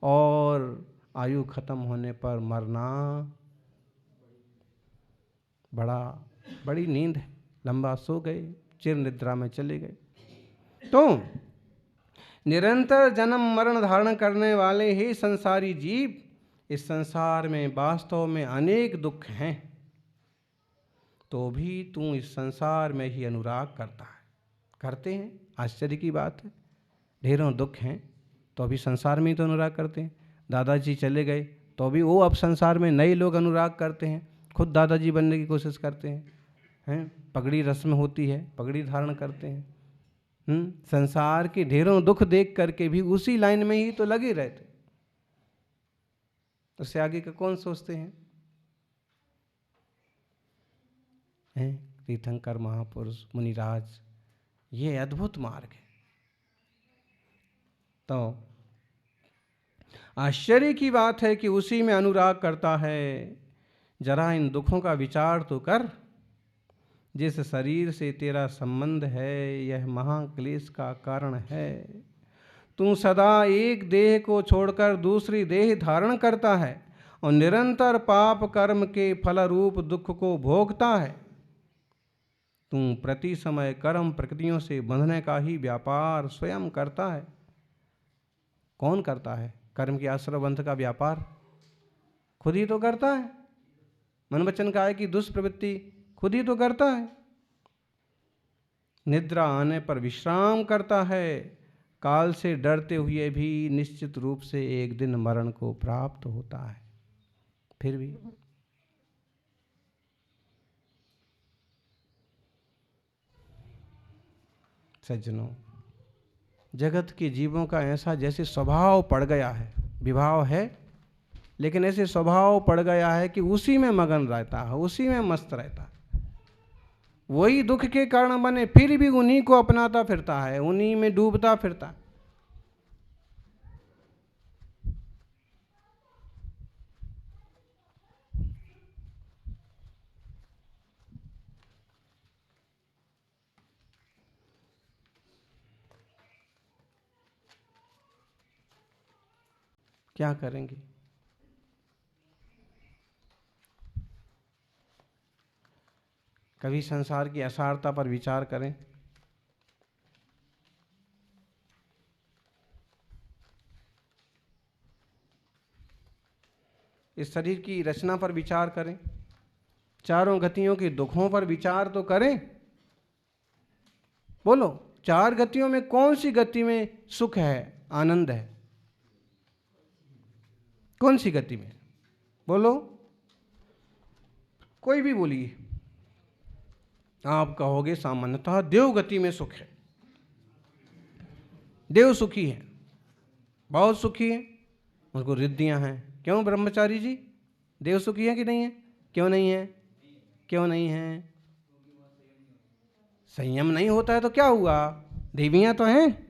और आयु खत्म होने पर मरना बड़ी नींद है, लंबा सो गए, चिर निद्रा में चले गए। तो निरंतर जन्म मरण धारण करने वाले ही संसारी जीव, इस संसार में वास्तव में अनेक दुख हैं, तो भी तू इस संसार में ही अनुराग करता है। करते हैं, आश्चर्य की बात है। ढेरों दुख हैं तो अभी संसार में ही तो अनुराग करते हैं। दादाजी चले गए तो अभी वो अब संसार में नए लोग अनुराग करते हैं, खुद दादाजी बनने की कोशिश करते हैं। पगड़ी रस्म होती है, पगड़ी धारण करते हैं। संसार के ढेरों दुख देख करके भी उसी लाइन में ही तो लगे रहते, उससे आगे का कौन सोचते हैं? तीर्थंकर महापुरुष मुनिराज, ये अद्भुत मार्ग है। तो आश्चर्य की बात है कि उसी में अनुराग करता है। जरा इन दुखों का विचार तो कर। जिस शरीर से तेरा संबंध है, यह महाक्लेश का कारण है। तू सदा एक देह को छोड़कर दूसरी देह धारण करता है और निरंतर पाप कर्म के फल रूप दुख को भोगता है। तू प्रति समय कर्म प्रकृतियों से बंधने का ही व्यापार स्वयं करता है। कौन करता है कर्म के आश्रय बंध का व्यापार? खुद ही तो करता है। मन वचन काया की दुष्प्रवृत्ति खुद ही तो करता है। निद्रा आने पर विश्राम करता है। काल से डरते हुए भी निश्चित रूप से एक दिन मरण को प्राप्त होता है। फिर भी सज्जनों, जगत के जीवों का ऐसा जैसे स्वभाव पड़ गया है, विभाव है लेकिन ऐसे स्वभाव पड़ गया है कि उसी में मगन रहता है, उसी में मस्त रहता है। वही दुख के कारण बने, फिर भी उन्हीं को अपनाता फिरता है, उन्हीं में डूबता फिरता है। क्या करेंगे? कभी संसार की असारता पर विचार करें। इस शरीर की रचना पर विचार करें। चारों गतियों के दुखों पर विचार तो करें। बोलो, चार गतियों में कौन सी गति में सुख है, आनंद है? कौन सी गति में? बोलो, कोई भी बोलिए। आप कहोगे सामान्यतः देव गति में सुख है, देव सुखी है, बहुत सुखी है, उनको रिद्धियां हैं। क्यों ब्रह्मचारी जी, देव सुखी है कि नहीं है? क्यों नहीं है? क्यों नहीं है? संयम नहीं होता है तो क्या हुआ? देवियां तो हैं,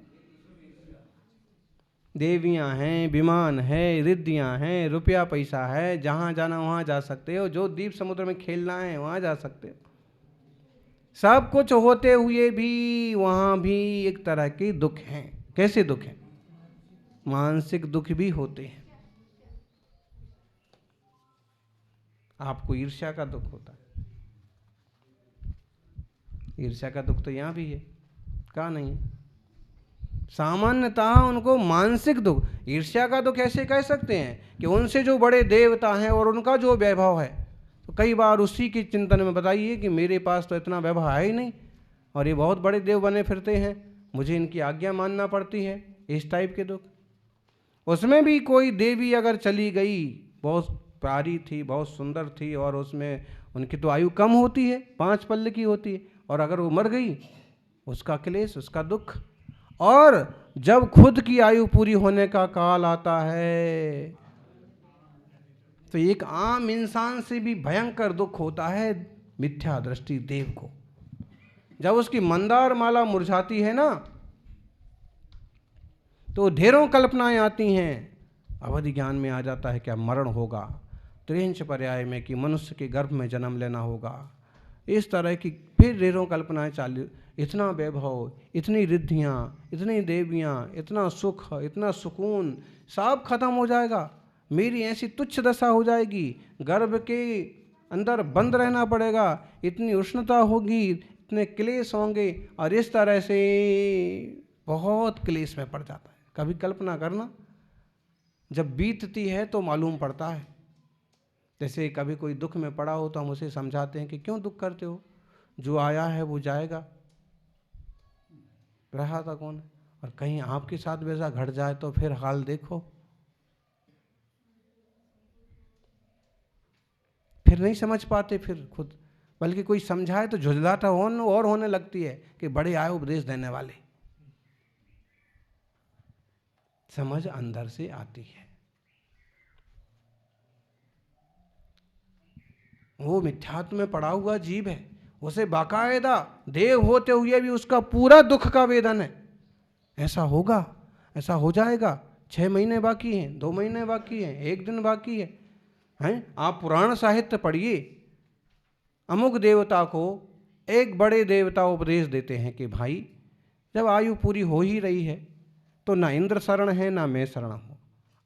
देवियां हैं, विमान है, रिद्धियां हैं, रुपया पैसा है, जहां जाना वहां जा सकते हो, जो द्वीप समुद्र में खेलना है वहां जा सकते हो। सब कुछ होते हुए भी वहां भी एक तरह के दुख हैं। कैसे दुख हैं? मानसिक दुख भी होते हैं। आपको ईर्ष्या का दुख होता है। ईर्ष्या का दुख तो यहां भी है, कहा नहीं? सामान्यतः उनको मानसिक दुख, ईर्ष्या का दुख ऐसे कह सकते हैं कि उनसे जो बड़े देवता हैं और उनका जो वैभव है, तो कई बार उसी की चिंतन में बताइए कि मेरे पास तो इतना वैभव है ही नहीं और ये बहुत बड़े देव बने फिरते हैं, मुझे इनकी आज्ञा मानना पड़ती है। इस टाइप के दुख। उसमें भी कोई देवी अगर चली गई, बहुत प्यारी थी, बहुत सुंदर थी, और उसमें उनकी तो आयु कम होती है, 5 पल्ले की होती है, और अगर वो मर गई, उसका क्लेश, उसका दुख। और जब खुद की आयु पूरी होने का काल आता है तो एक आम इंसान से भी भयंकर दुख होता है मिथ्या दृष्टि देव को। जब उसकी मंदार माला मुरझाती है ना, तो ढेरों कल्पनाएं आती हैं। अवधि ज्ञान में आ जाता है क्या मरण होगा, त्रिंश पर्याय में कि मनुष्य के गर्भ में जन्म लेना होगा, इस तरह की फिर ढेरों कल्पनाएं चालू। इतना वैभव, इतनी रिद्धियाँ, इतनी देवियाँ, इतना सुख, इतना सुकून, सब खत्म हो जाएगा। मेरी ऐसी तुच्छ दशा हो जाएगी, गर्भ के अंदर बंद रहना पड़ेगा, इतनी उष्णता होगी, इतने क्लेश होंगे, और इस तरह से बहुत क्लेश में पड़ जाता है। कभी कल्पना करना, जब बीतती है तो मालूम पड़ता है। जैसे कभी कोई दुख में पड़ा हो तो हम उसे समझाते हैं कि क्यों दुख करते हो, जो आया है वो जाएगा, रहा था कौन है। और कहीं आपके साथ वैसा घट जाए तो फिर हाल देखो, फिर नहीं समझ पाते फिर खुद, बल्कि कोई समझाए तो झुंझलाहट और होने लगती है कि बड़े आए उपदेश देने वाले। समझ अंदर से आती है। वो मिथ्यात्व में पड़ा हुआ जीव है, उसे बाकायदा देव होते हुए भी उसका पूरा दुख का वेदन है। ऐसा होगा, ऐसा हो जाएगा। 6 महीने बाकी हैं, 2 महीने बाकी हैं, 1 दिन बाकी है। हैं, आप पुराण साहित्य पढ़िए, अमुक देवता को एक बड़े देवता उपदेश देते हैं कि भाई जब आयु पूरी हो ही रही है तो ना इंद्र शरण है ना मैं शरण हूँ,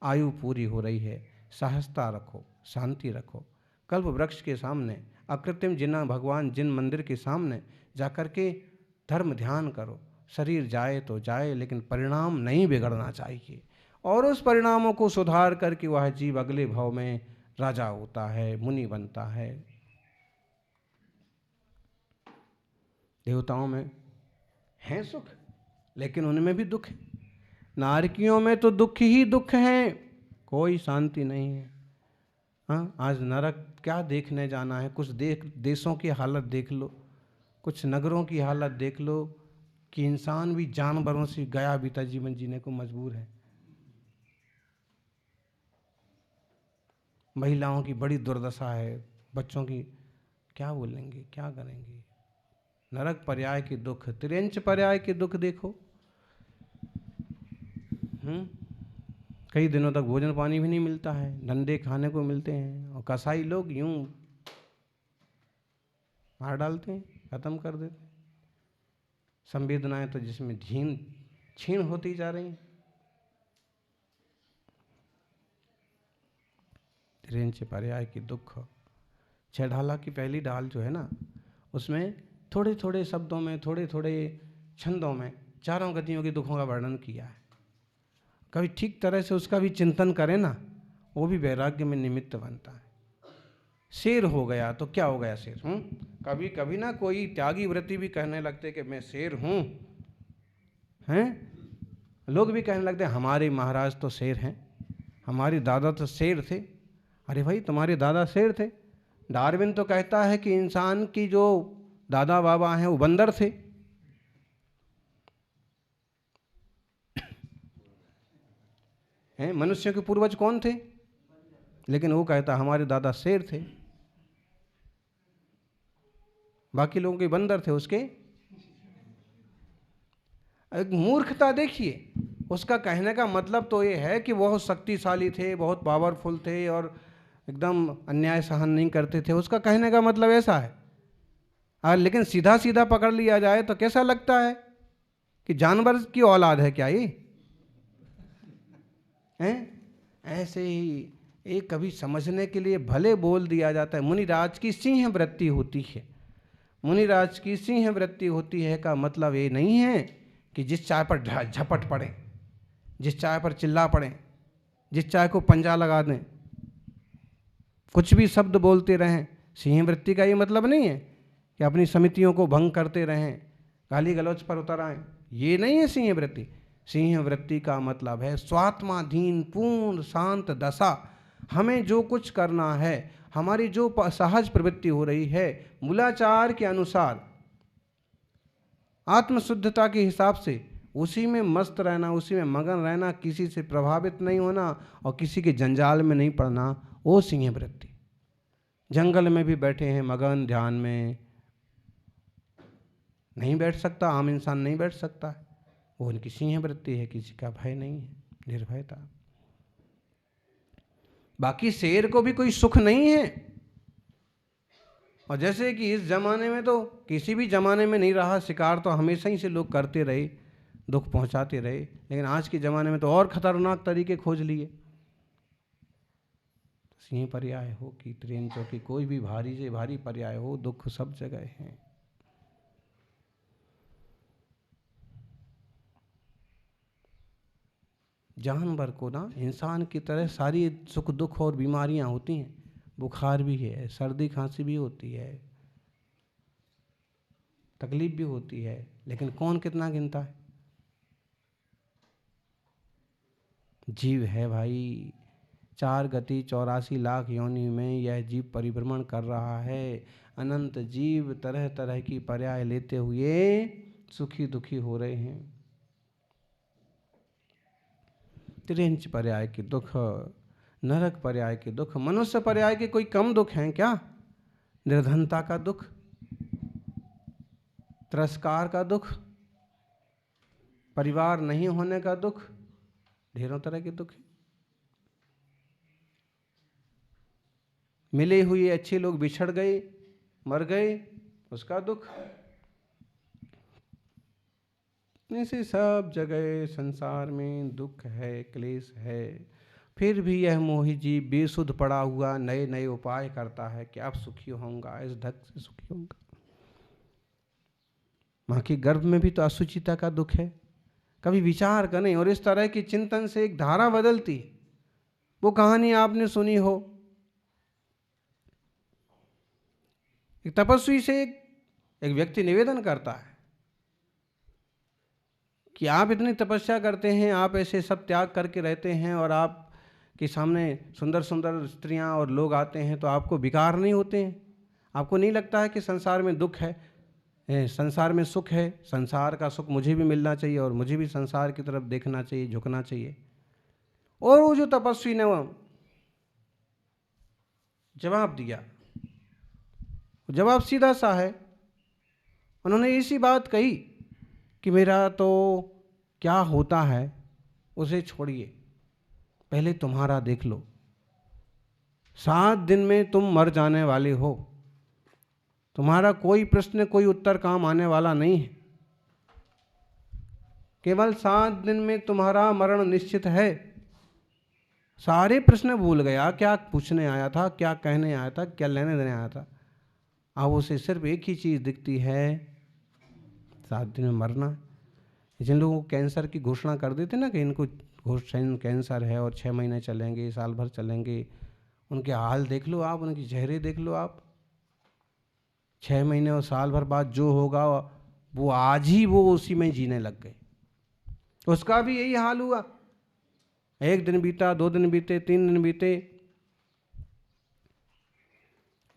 आयु पूरी हो रही है, सहजता रखो, शांति रखो, कल्प वृक्ष के सामने, अकृत्रिम जिन्ना भगवान जिन मंदिर के सामने जाकर के धर्म ध्यान करो। शरीर जाए तो जाए, लेकिन परिणाम नहीं बिगड़ना चाहिए, और उस परिणामों को सुधार करके वह जीव अगले भाव में राजा होता है, मुनि बनता है। देवताओं में है सुख, लेकिन उनमें भी दुख है। नारकियों में तो दुख ही दुख है, कोई शांति नहीं है। हाँ, आज नरक क्या देखने जाना है, कुछ देशों की हालत देख लो, कुछ नगरों की हालत देख लो कि इंसान भी जानवरों से गया बीता जीवन जीने को मजबूर है। महिलाओं की बड़ी दुर्दशा है, बच्चों की क्या बोलेंगे, क्या करेंगे। नरक पर्याय के दुख, त्रियंच पर्याय के दुख देखो। कई दिनों तक भोजन पानी भी नहीं मिलता है, डंडे खाने को मिलते हैं, और कसाई लोग यूं मार डालते हैं, खत्म कर देते हैं। संवेदनाएं तो जिसमें छीण होती जा रही हैं। त्रियंच पर्याय की दुख। 6 ढाला की पहली ढाल जो है ना, उसमें थोड़े थोड़े शब्दों में, थोड़े थोड़े छंदों में चारों गतियों के दुखों का वर्णन किया है। कभी ठीक तरह से उसका भी चिंतन करें ना, वो भी वैराग्य में निमित्त बनता है। शेर हो गया तो क्या हो गया शेर? कभी कभी ना कोई त्यागी व्रती भी कहने लगते कि मैं शेर हूँ, हैं? लोग भी कहने लगते हमारे महाराज तो शेर हैं, हमारे दादा तो शेर थे। अरे भाई, तुम्हारे दादा शेर थे? डार्विन तो कहता है कि इंसान की जो दादा बाबा हैं वो बंदर थे। हैं, मनुष्यों के पूर्वज कौन थे? लेकिन वो कहता हमारे दादा शेर थे, बाकी लोगों के बंदर थे उसके। एक मूर्खता देखिए, उसका कहने का मतलब तो ये है कि बहुत शक्तिशाली थे, बहुत पावरफुल थे और एकदम अन्याय सहन नहीं करते थे, उसका कहने का मतलब ऐसा है। लेकिन सीधा सीधा पकड़ लिया जाए तो कैसा लगता है कि जानवर की औलाद है क्या ये? हैं? ऐसे ही एक कभी समझने के लिए भले बोल दिया जाता है। मुनिराज की सिंह वृत्ति होती है, मुनिराज की सिंह वृत्ति होती है का मतलब ये नहीं है कि जिस चाय पर झपट पड़े, जिस चाय पर चिल्ला पड़े, जिस चाय को पंजा लगा दें, कुछ भी शब्द बोलते रहें। सिंह वृत्ति का ये मतलब नहीं है कि अपनी समितियों को भंग करते रहें, गाली गलौच पर उतर आएं, ये नहीं है सिंह वृत्ति। सिंह वृत्ति का मतलब है स्वात्माधीन पूर्ण शांत दशा। हमें जो कुछ करना है, हमारी जो सहज प्रवृत्ति हो रही है, मूलाचार के अनुसार, आत्मशुद्धता के हिसाब से उसी में मस्त रहना, उसी में मगन रहना, किसी से प्रभावित नहीं होना और किसी के जंजाल में नहीं पड़ना, वो सिंह वृत्ति। जंगल में भी बैठे हैं मगन ध्यान में, नहीं बैठ सकता, आम इंसान नहीं बैठ सकता, वो उनकी सिंह वृत्ति है, किसी का भय नहीं है, निर्भयता। बाकी शेर को भी कोई सुख नहीं है, और जैसे कि इस जमाने में तो किसी भी जमाने में नहीं रहा, शिकार तो हमेशा ही से लोग करते रहे, दुख पहुंचाते रहे, लेकिन आज के ज़माने में तो और ख़तरनाक तरीके खोज लिए। सिंह पर्याय हो कि ट्रेन चौकी, कोई भी भारी से भारी पर्याय हो, दुख सब जगह है। जानवर को ना इंसान की तरह सारी सुख दुख और बीमारियां होती हैं, बुखार भी है, सर्दी खांसी भी होती है, तकलीफ भी होती है, लेकिन कौन कितना गिनता है। जीव है भाई, 4 गति 84 लाख योनि में यह जीव परिभ्रमण कर रहा है। अनंत जीव तरह तरह की पर्याय लेते हुए सुखी दुखी हो रहे हैं। त्रिंच पर्याय के दुख, नरक पर्याय के दुख, मनुष्य पर्याय के कोई कम दुख हैं क्या? निर्धनता का दुख, तिरस्कार का दुख, परिवार नहीं होने का दुख, ढेरों तरह के दुख हैं। मिले हुए अच्छे लोग बिछड़ गए, मर गए, उसका दुख। ऐसे सब जगह संसार में दुख है, क्लेश है। फिर भी यह मोही जीव बेसुध पड़ा हुआ नए नए उपाय करता है कि अब सुखी होऊंगा, इस ढंग से सुखी होऊंगा। माँ के गर्भ में भी तो असुचिता का दुख है। कभी विचार करें, और इस तरह के चिंतन से एक धारा बदलती। वो कहानी आपने सुनी हो, एक तपस्वी से एक व्यक्ति निवेदन करता है कि आप इतनी तपस्या करते हैं, आप ऐसे सब त्याग करके रहते हैं, और आप के सामने सुंदर सुंदर स्त्रियां और लोग आते हैं, तो आपको विकार नहीं होते हैं? आपको नहीं लगता है कि संसार में दुख है, संसार में सुख है? संसार का सुख मुझे भी मिलना चाहिए, और मुझे भी संसार की तरफ देखना चाहिए, झुकना चाहिए। और वो जो तपस्वी ने वो जवाब दिया, जवाब सीधा सा है। उन्होंने इसी बात कही कि मेरा तो क्या होता है उसे छोड़िए, पहले तुम्हारा देख लो। 7 दिन में तुम मर जाने वाले हो, तुम्हारा कोई प्रश्न कोई उत्तर काम आने वाला नहीं है। केवल 7 दिन में तुम्हारा मरण निश्चित है। सारे प्रश्न भूल गया, क्या पूछने आया था, क्या कहने आया था, क्या लेने देने आया था। अब उसे सिर्फ एक ही चीज़ दिखती है, 7 दिन में मरना। जिन लोगों को कैंसर की घोषणा कर देते ना कि इनको कैंसर है और 6 महीने चलेंगे, साल भर चलेंगे, उनके हाल देख लो आप, उनके चेहरे देख लो आप। 6 महीने और साल भर बाद जो होगा वो आज ही वो उसी में जीने लग गए। उसका भी यही हाल हुआ। 1 दिन बीता, 2 दिन बीते, 3 दिन बीते,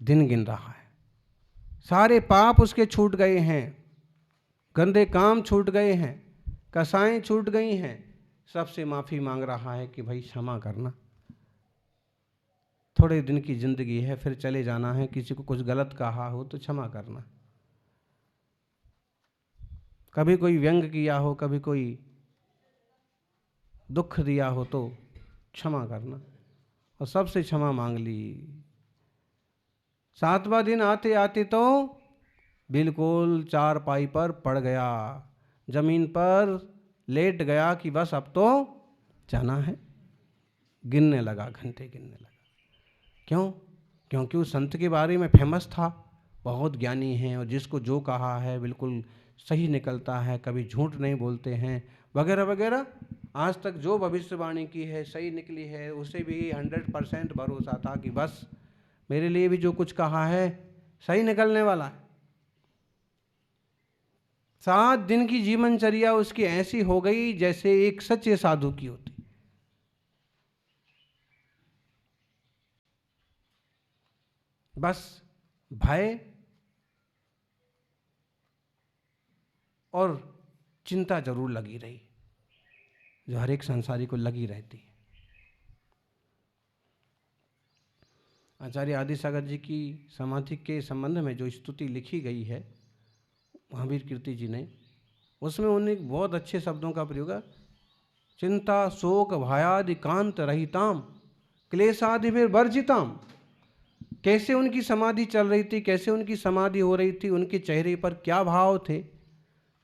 दिन गिन रहा है। सारे पाप उसके छूट गए हैं, गंदे काम छूट गए हैं, कसाएं छूट गई हैं। सबसे माफ़ी मांग रहा है कि भाई क्षमा करना, थोड़े दिन की जिंदगी है, फिर चले जाना है। किसी को कुछ गलत कहा हो तो क्षमा करना, कभी कोई व्यंग किया हो, कभी कोई दुख दिया हो तो क्षमा करना, और सबसे क्षमा मांग ली। 7वां दिन आते आते तो बिल्कुल चारपाई पर पड़ गया, जमीन पर लेट गया कि बस अब तो जाना है। गिनने लगा, घंटे गिनने लगा। क्यों? क्योंकि उस संत के बारे में फेमस था, बहुत ज्ञानी हैं, और जिसको जो कहा है बिल्कुल सही निकलता है, कभी झूठ नहीं बोलते हैं, वगैरह वगैरह। आज तक जो भविष्यवाणी की है सही निकली है, उसे भी 100% भरोसा था कि बस मेरे लिए भी जो कुछ कहा है सही निकलने वाला है। 7 दिन की जीवनचर्या उसकी ऐसी हो गई जैसे एक सच्चे साधु की होती। बस भय और चिंता जरूर लगी रही, जो हर एक संसारी को लगी रहती है। आचार्य आदिसागर जी की समाधि के संबंध में जो स्तुति लिखी गई है महावीर कीर्ति जी ने, उसमें उन्हें बहुत अच्छे शब्दों का प्रयोग है। चिंता शोक भयादि कांत रहिताम क्लेशादि वर्जिताम। कैसे उनकी समाधि चल रही थी, कैसे उनकी समाधि हो रही थी, उनके चेहरे पर क्या भाव थे?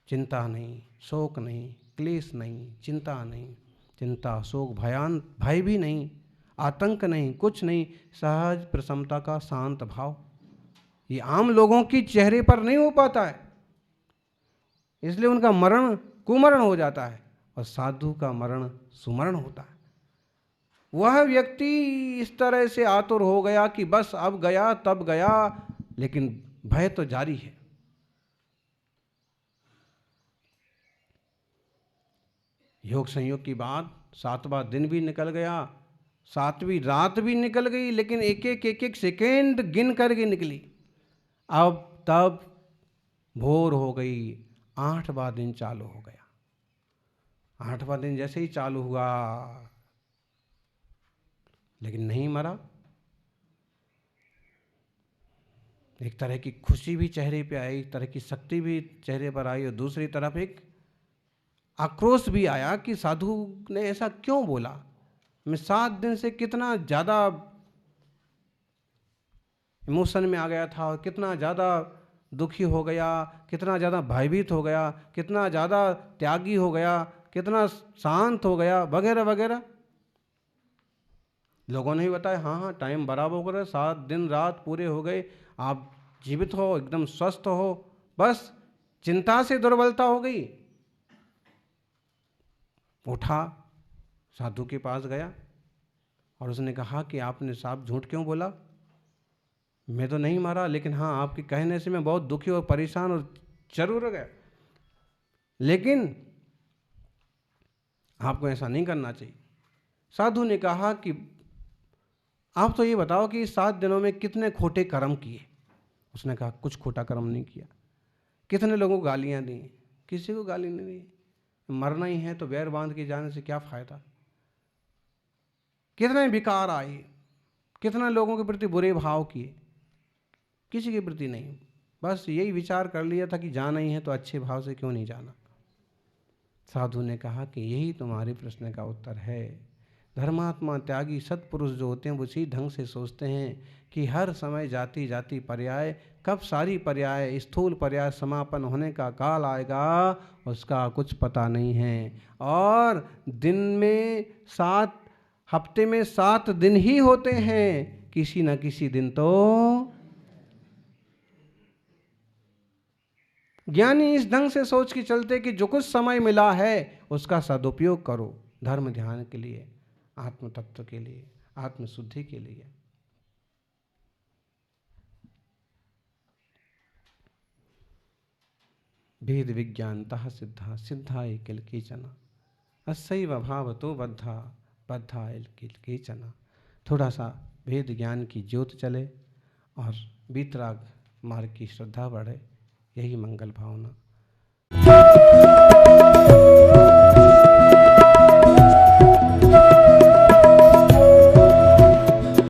चिंता नहीं, शोक नहीं, क्लेश नहीं, चिंता नहीं, चिंता शोक भय भी नहीं, आतंक नहीं, कुछ नहीं, सहज प्रसन्नता का शांत भाव। ये आम लोगों की चेहरे पर नहीं हो पाता है, इसलिए उनका मरण कुमरण हो जाता है और साधु का मरण सुमरण होता है। वह व्यक्ति इस तरह से आतुर हो गया कि बस अब गया तब गया, लेकिन भय तो जारी है। योग संयोग की बात, 7वां दिन भी निकल गया, 7वीं रात भी निकल गई, लेकिन एक एक सेकेंड गिन करके निकली। अब तब भोर हो गई, 8वां दिन चालू हो गया। 8वां दिन जैसे ही चालू हुआ, लेकिन नहीं मरा। एक तरह की खुशी भी चेहरे पे आई, एक तरह की शक्ति भी चेहरे पर आई, और दूसरी तरफ एक आक्रोश भी आया कि साधु ने ऐसा क्यों बोला। मैं 7 दिन से कितना ज़्यादा इमोशन में आ गया था, और कितना ज़्यादा दुखी हो गया, कितना ज़्यादा भयभीत हो गया, कितना ज़्यादा त्यागी हो गया, कितना शांत हो गया, वगैरह वगैरह। लोगों ने ही बताया, हाँ हाँ टाइम बराबर हो गया, 7 दिन रात पूरे हो गए, आप जीवित हो, एकदम स्वस्थ हो, बस चिंता से दुर्बलता हो गई। उठा, साधु के पास गया और उसने कहा कि आपने साहब झूठ क्यों बोला? मैं तो नहीं मारा, लेकिन हाँ आपके कहने से मैं बहुत दुखी और परेशान और जरूर गया, लेकिन आपको ऐसा नहीं करना चाहिए। साधु ने कहा कि आप तो ये बताओ कि 7 दिनों में कितने खोटे कर्म किए? उसने कहा कुछ खोटा कर्म नहीं किया। कितने लोगों को गालियां दी? किसी को गाली नहीं दी। मरना ही है तो बैर बांध के जाने से क्या फायदा? कितने विकार आए, कितने लोगों के प्रति बुरे भाव किए? किसी के प्रति नहीं, बस यही विचार कर लिया था कि जाना ही है तो अच्छे भाव से क्यों नहीं जाना। साधु ने कहा कि यही तुम्हारे प्रश्न का उत्तर है। धर्मात्मा त्यागी सत्पुरुष जो होते हैं वो उसी ढंग से सोचते हैं कि हर समय जाति जाति पर्याय, कब सारी पर्याय स्थूल पर्याय समापन होने का काल आएगा उसका कुछ पता नहीं है। और दिन में 7 हफ्ते में 7 दिन ही होते हैं, किसी न किसी दिन तो ज्ञानी इस ढंग से सोच के चलते कि जो कुछ समय मिला है उसका सदुपयोग करो, धर्म ध्यान के लिए, आत्म तत्व के लिए, आत्म शुद्धि के लिए। भेद विज्ञानतः सिद्धा सिद्धा एकिल केचना, अस्सैव भावतो बद्धा बद्धा एकिल केचना। थोड़ा सा भेद ज्ञान की ज्योत चले और वीतराग मार्ग की श्रद्धा बढ़े, यही मंगल भावना।